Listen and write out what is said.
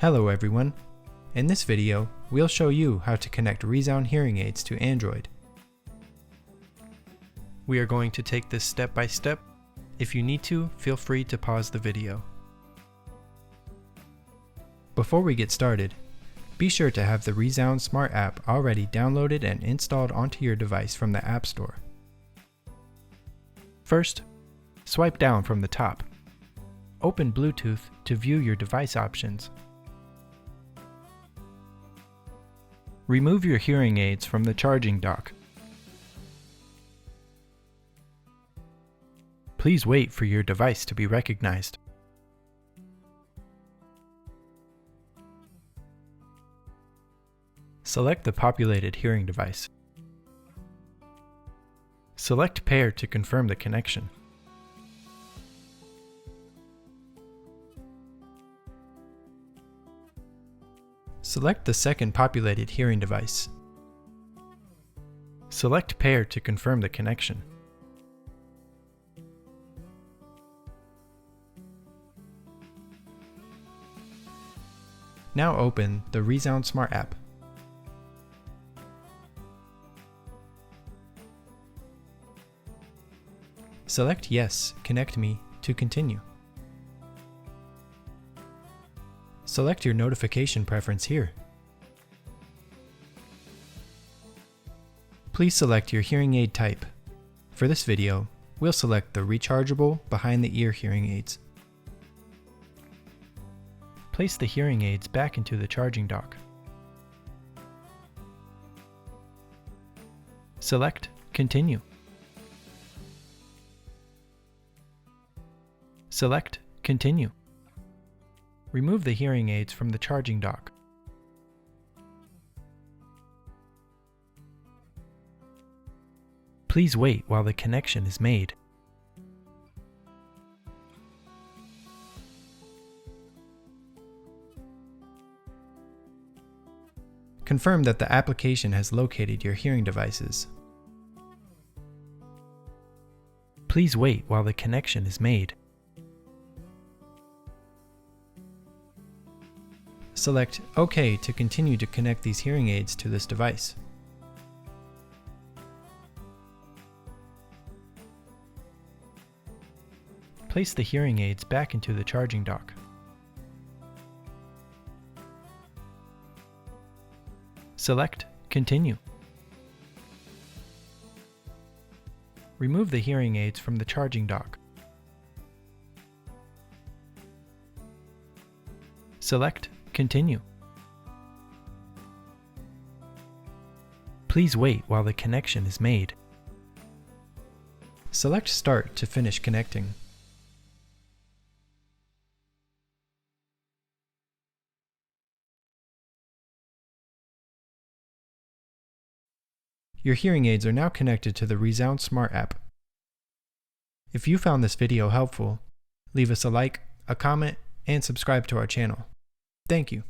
Hello everyone. In this video, we'll show you how to connect ReSound hearing aids to Android. We are going to take this step by step. If you need to, feel free to pause the video. Before we get started, be sure to have the ReSound Smart app already downloaded and installed onto your device from the App Store. First, swipe down from the top. Open Bluetooth to view your device options. Remove your hearing aids from the charging dock. Please wait for your device to be recognized. Select the populated hearing device. Select Pair to confirm the connection. Select the second populated hearing device. Select Pair to confirm the connection. Now open the ReSound Smart app. Select Yes, Connect Me to continue. Select your notification preference here. Please select your hearing aid type. For this video, we'll select the rechargeable behind-the-ear hearing aids. Place the hearing aids back into the charging dock. Select Continue. Select Continue. Remove the hearing aids from the charging dock. Please wait while the connection is made. Confirm that the application has located your hearing devices. Please wait while the connection is made. Select OK to continue to connect these hearing aids to this device. Place the hearing aids back into the charging dock. Select Continue. Remove the hearing aids from the charging dock. Select Continue. Please wait while the connection is made. Select Start to finish connecting. Your hearing aids are now connected to the ReSound Smart app. If you found this video helpful, leave us a like, a comment, and subscribe to our channel. Thank you.